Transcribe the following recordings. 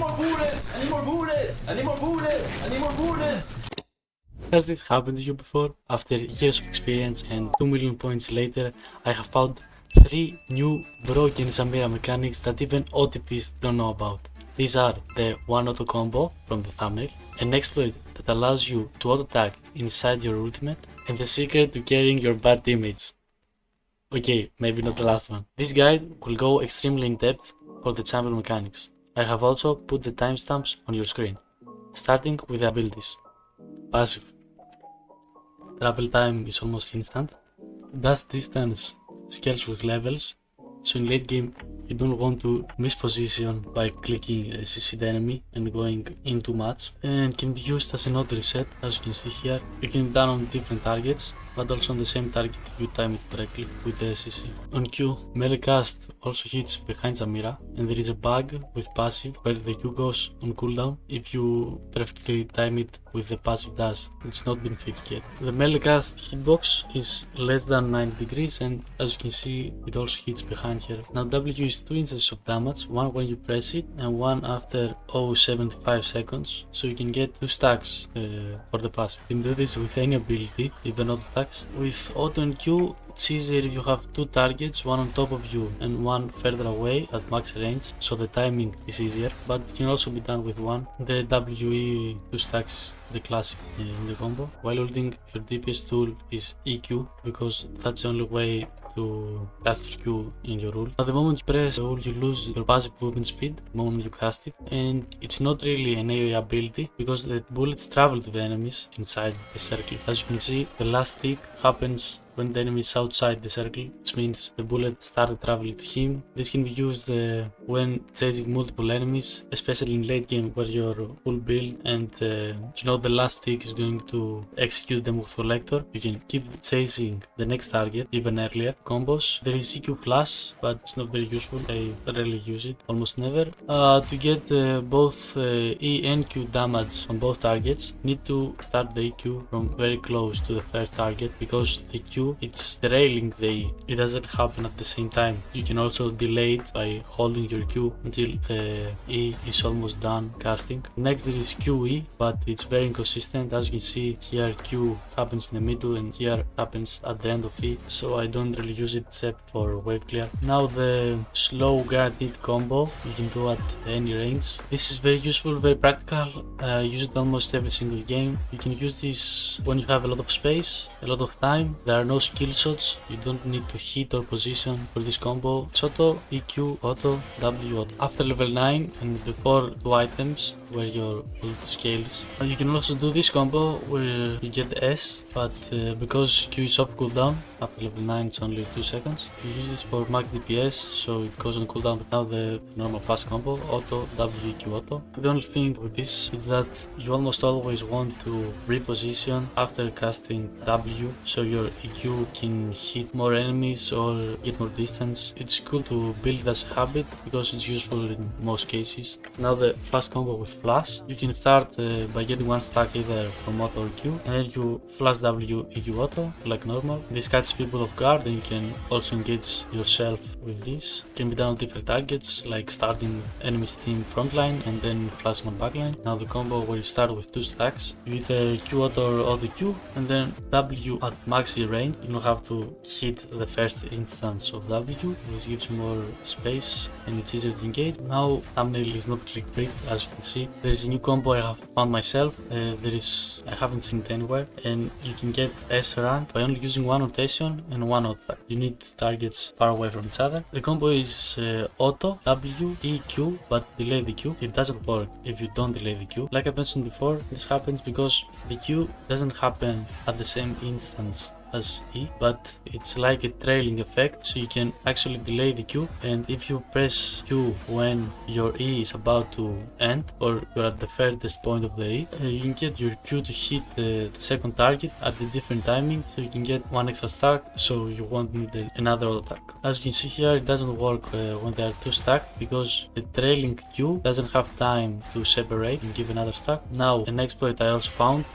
more bullets! I need more bullets! I need more bullets! I need more bullets! Has this happened to you before? After years of experience and 2 million points later, I have found 3 new broken Samira mechanics that even OTPs don't know about. These are the one auto combo from the thumbnail, an exploit that allows you to auto tag inside your ultimate, and the secret to carrying your bad teammates. Okay, maybe not the last one. This guide will go extremely in depth for the champion mechanics. I have also put the timestamps on your screen, starting with the abilities. Passive. Travel time is almost instant. Dash distance scales with levels, so in late game you don't want to miss position by clicking CC the enemy and going in too much, and can be used as an auto reset. As you can see here, you can be done on different targets, but also on the same target if you time it correctly with the CC. On Q, melee cast also hits behind Samira, and there is a bug with passive where the Q goes on cooldown if you perfectly time it with the passive dash. It's not been fixed yet. The melee cast hitbox is less than 90 degrees, and as you can see it also hits behind here. Now W is 2 instances of damage, one when you press it and one after 0.75 seconds, so you can get 2 stacks for the passive. You can do this with any ability, even auto attacks. With auto and Q, it's easier if you have 2 targets, one on top of you and one further away at max range, so the timing is easier, but it can also be done with one. The WE 2 stacks the classic in the combo. While holding your DPS tool is EQ, because that's the only way to cast your Q in your ult. At the moment you press the ult, you lose your passive movement speed the moment you cast it, and it's not really an AoE ability because the bullets travel to the enemies inside the circle. As you can see, the last tick happens when the enemy is outside the circle, which means the bullet started traveling to him. This can be used when chasing multiple enemies, especially in late game where you're full build and you know the last tick is going to execute the move collector. You can keep chasing the next target even earlier. Combos. There is EQ flash, but it's not very useful. I rarely use it, almost never. To get both E and Q damage on both targets, need to start the EQ from very close to the first target, because the Q it's derailing the E. It doesn't happen at the same time. You can also delay it by holding your Q until the E is almost done casting. Next there is QE, but it's very inconsistent. As you can see here, Q happens in the middle and here happens at the end of E, so I don't really use it except for wave clear. Now the slow guaranteed combo you can do at any range. This is very useful, very practical. Use it almost every single game. You can use this when you have a lot of space, a lot of time. There are no skill shots, you don't need to hit or position for this combo. It's auto, EQ, auto, W, auto. After level 9 and before 2 items where your ult scales. You can also do this combo where you get the S, but because Q is off cooldown, after level 9 it's only 2 seconds. You use this for max DPS, so it goes on cooldown. But now the normal fast combo, auto, W, EQ, auto. The only thing with this is that you almost always want to reposition after casting W, so your EQ can hit more enemies or get more distance. It's cool to build it as a habit because it's useful in most cases. Now the fast combo with flash. You can start by getting 1 stack either from auto or Q, and then you flash W, EQ, auto like normal. This catches people off guard, and you can also engage yourself with this. It can be done on different targets, like starting enemy's team frontline and then flashing on backline. Now the combo where you start with 2 stacks, you either Q auto or auto Q, and then W at max range. You don't have to hit the first instance of W. This gives more space and it's easier to engage. Now thumbnail is not clickbait, as you can see. There is a new combo I have found myself. I haven't seen it anywhere, and you can get S rank by only using 1 rotation and 1 auto attack. You need targets far away from each other. The combo is auto, W, E, Q, but delay the Q. It doesn't work if you don't delay the Q. Like I mentioned before, this happens because the Q doesn't happen at the same instance as E, but it's like a trailing effect, so you can actually delay the Q, and if you press Q when your E is about to end or you're at the furthest point of the E, you can get your Q to hit the second target at a different timing, so you can get 1 extra stack, so you won't need another auto attack. As you can see here, it doesn't work when they are 2 stacked because the trailing Q doesn't have time to separate and give another stack. Now an exploit I also found,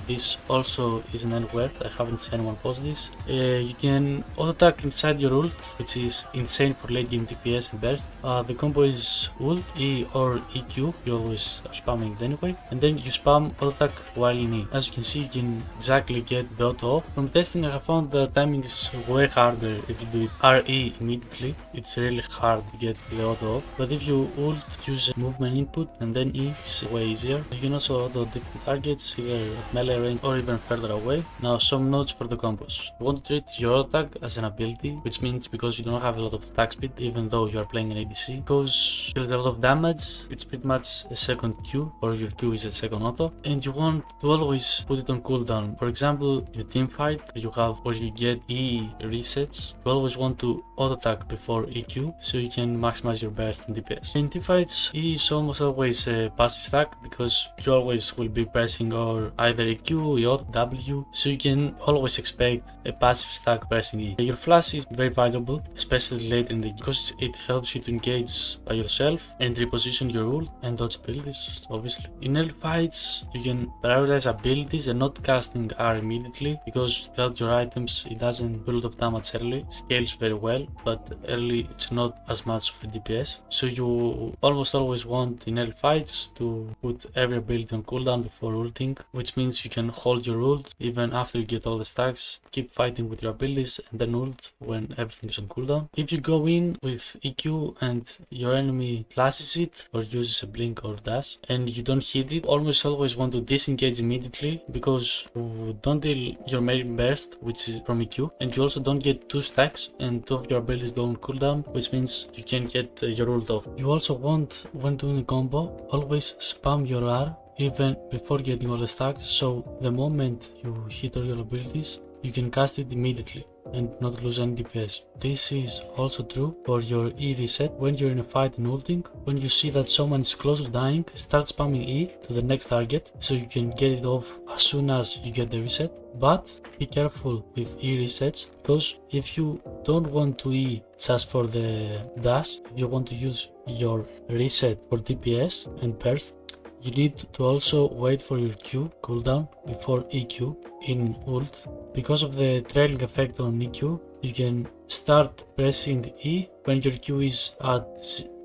this also is an end word, I haven't seen anyone post this. You can auto attack inside your ult, which is insane for late game DPS and burst. The combo is ult, E or EQ, you always are spamming it anyway, and then you spam auto attack while in E. As you can see, you can exactly get the auto off. From testing, I have found the timing is way harder if you do it RE immediately. It's really hard to get the auto off, but if you ult, use movement input and then E, it's way easier. You can also auto different targets, either at melee range or even further away. Now, some notes for the combos. You want to treat your auto attack as an ability, which means because you don't have a lot of attack speed, even though you are playing an ADC, because you do a lot of damage, it's pretty much a second Q, or your Q is a second auto, and you want to always put it on cooldown. For example, in a team fight, you have where you get E resets, you always want to auto attack before EQ, so you can maximize your burst and DPS. In team fights, E is almost always a passive stack, because you always will be pressing or either EQ, E, W, so you can always expect a passive stack pressing E. Your flash is very valuable, especially late in the game, because it helps you to engage by yourself and reposition your ult and dodge abilities, obviously. In early fights, you can prioritize abilities and not casting R immediately, because without your items, it doesn't do a lot of damage early. It scales very well, but early it's not as much of a DPS. So you almost always want in early fights to put every ability on cooldown before ulting, which means you can hold your ult even after you get all the stacks, keep fighting with your abilities and then ult when everything is on cooldown. If you go in with EQ and your enemy flashes it or uses a blink or dash and you don't hit it, almost always want to disengage immediately, because you don't deal your main burst, which is from EQ, and you also don't get 2 stacks and 2 of your abilities go on cooldown, which means you can get your ult off. You also want, when doing a combo, always spam your R even before getting all the stacks, so the moment you hit all your abilities, you can cast it immediately and not lose any DPS. This is also true for your E reset. When you're in a fight and ulting, when you see that someone is close to dying, start spamming E to the next target so you can get it off as soon as you get the reset. But be careful with E resets, because if you don't want to E just for the dash, if you want to use your reset for DPS and burst, you need to also wait for your Q cooldown before EQ in ult. Because of the trailing effect on EQ, you can start pressing E when your Q is at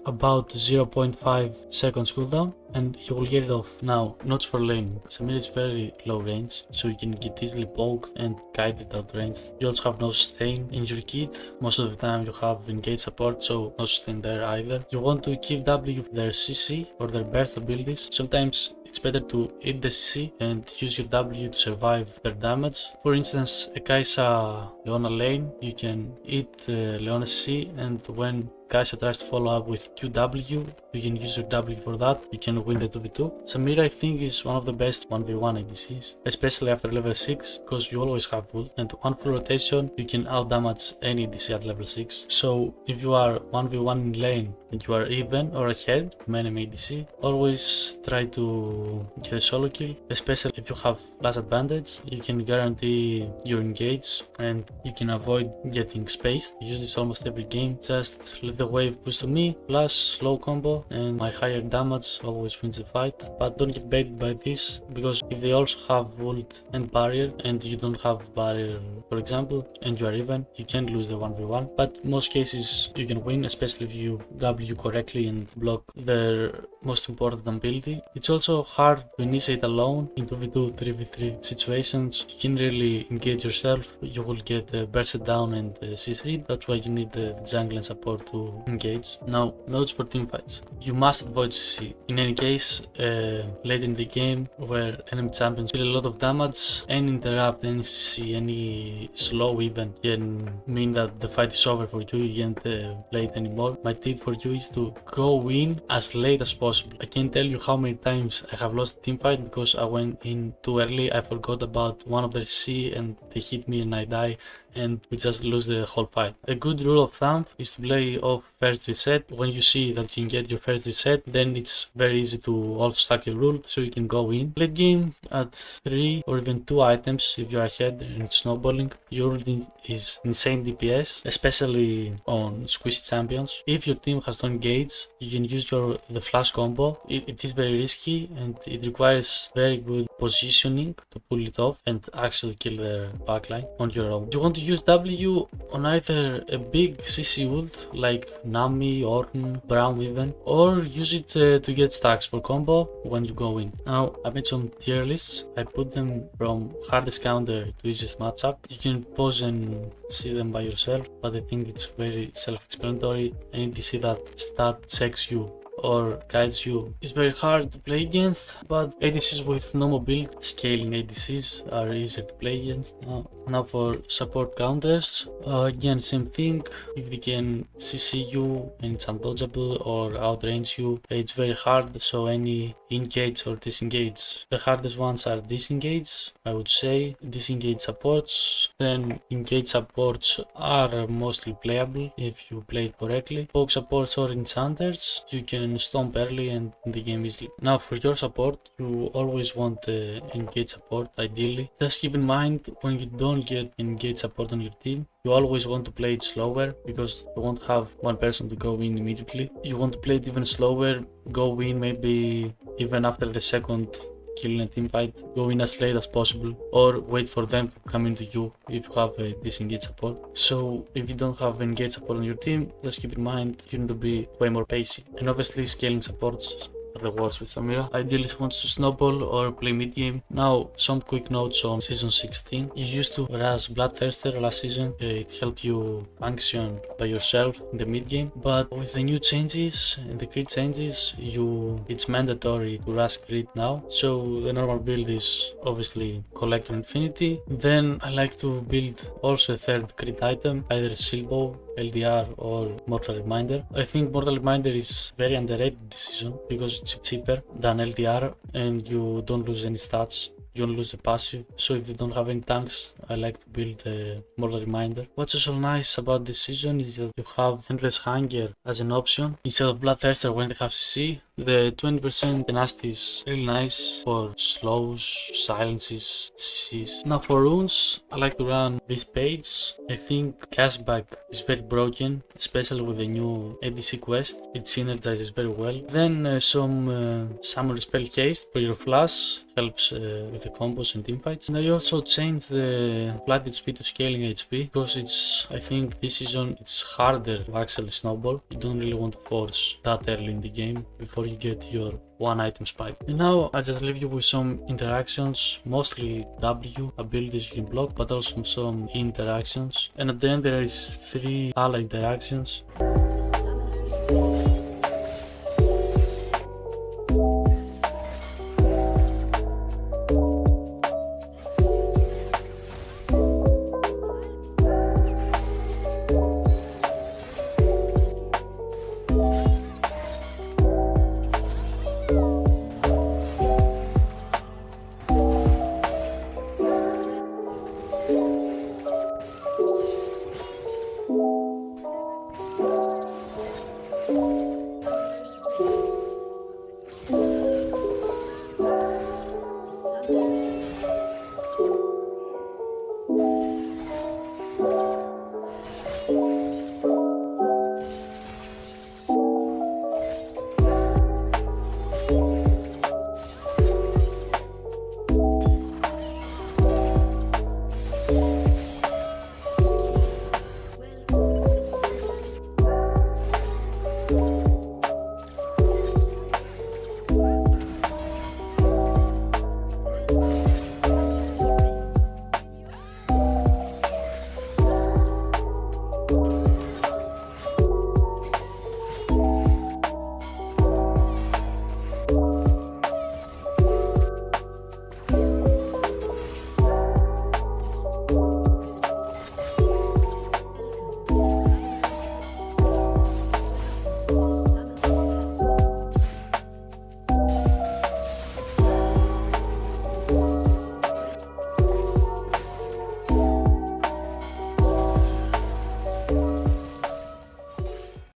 about 0.5 seconds cooldown, and you will get it off. Now, notes for laning. Samira is very low range, so you can get easily poked and guided out range. You also have no sustain in your kit. Most of the time you have engage support, so no sustain there either. You want to keep W their CC or their burst abilities. Sometimes it's better to hit the CC and use your W to survive their damage. For instance, a Kai'Sa Leona lane, you can hit Leona C, and when Kai'Sa tries to follow up with QW, you can use your W for that, you can win the 2v2. Samira, I think, is one of the best 1v1 ADCs, especially after level 6, because you always have ult, and one full rotation, you can outdamage any ADC at level 6. So if you are 1v1 in lane and you are even or ahead from enemy ADC, always try to get a solo kill, especially if you have flash advantage. You can guarantee your engage and you can avoid getting spaced. I use this almost every game. Just let the wave push to me, plus slow combo, and my higher damage always wins the fight. But don't get baited by this, because if they also have ult and barrier and you don't have barrier, for example, and you are even, you can lose the 1v1. But most cases you can win, especially if you W correctly and block their most important ability. It's also hard to initiate alone in 2v2, 3v3 situations. You can really engage yourself, you will get bursted down and CC. That's why you need the jungle and support to engage. Now, notes for teamfights. You must avoid CC. In any case, late in the game where enemy champions deal a lot of damage, any interrupt, any CC, any slow even can mean that the fight is over for you, you can't play it anymore. My tip for you is to go in as late as possible. I can't tell you how many times I have lost a team fight because I went in too early, I forgot about one of their C and they hit me and I die, and we just lose the whole fight. A good rule of thumb is to play off first reset. When you see that you can get your first reset, then it's very easy to also stack your ult so you can go in. Late game at 3 or even 2 items if you're ahead and it's snowballing, your ult is insane DPS, especially on squishy champions. If your team has no engage, you can use the flash combo. It is very risky and it requires very good positioning to pull it off and actually kill their backline on your own. You want to use W on either a big CC ult like Nami, Ornn, Braum even, or use it to get stacks for combo when you go in. Now I made some tier lists. I put them from hardest counter to easiest matchup. You can pause and see them by yourself, but I think it's very self-explanatory. I need to see that stat checks you or guides you. It's very hard to play against, but ADCs with no mobility, scaling ADCs are easier to play against. Now for support counters, again same thing. If they can CC you and it's undodgeable or outrange you, it's very hard, so any engage or disengage. The hardest ones are disengage, I would say, disengage supports. Then engage supports are mostly playable if you play it correctly. Poke supports or enchanters, you can stomp early and the game easily. Now for your support, you always want engage support ideally. Just keep in mind, when you don't get engage support on your team, you always want to play it slower because you won't have one person to go in immediately. You want to play it even slower, go in maybe even after the second kill in a team fight, go in as late as possible, or wait for them to come into you if you have a disengage support. So if you don't have engage support on your team, just keep in mind you need to be way more pacey. And obviously scaling supports are the worst with Samira. Ideally she wants to snowball or play mid game. Now some quick notes on season 16. You used to rush Bloodthirster last season. It helped you function by yourself in the mid game, but with the new changes and the crit changes, it's mandatory to rush crit now. So the normal build is obviously Collector Infinity. Then I like to build also a third crit item, either Silbow, LDR or Mortal Reminder. I think Mortal Reminder is very underrated this season because it's cheaper than LDR and you don't lose any stats. You don't lose the passive, so if you don't have any tanks, I like to build a Mortal Reminder. What's also nice about this season is that you have Endless Hunger as an option instead of Bloodthirster when they have CC. The 20% tenacity is really nice for slows, silences, CCs. Now for runes, I like to run this page. I think cashback is very broken, especially with the new ADC quest. It synergizes very well. Then some Summon Spell Haste for your flash, helps with the combos and teamfights. And I also changed the flooded speed to scaling HP because I think this season it's harder to actually snowball. You don't really want to force that early in the game before you get your one item spike. And now I just leave you with some interactions, mostly W abilities you can block, but also some interactions. And at the end there is 3 ally interactions.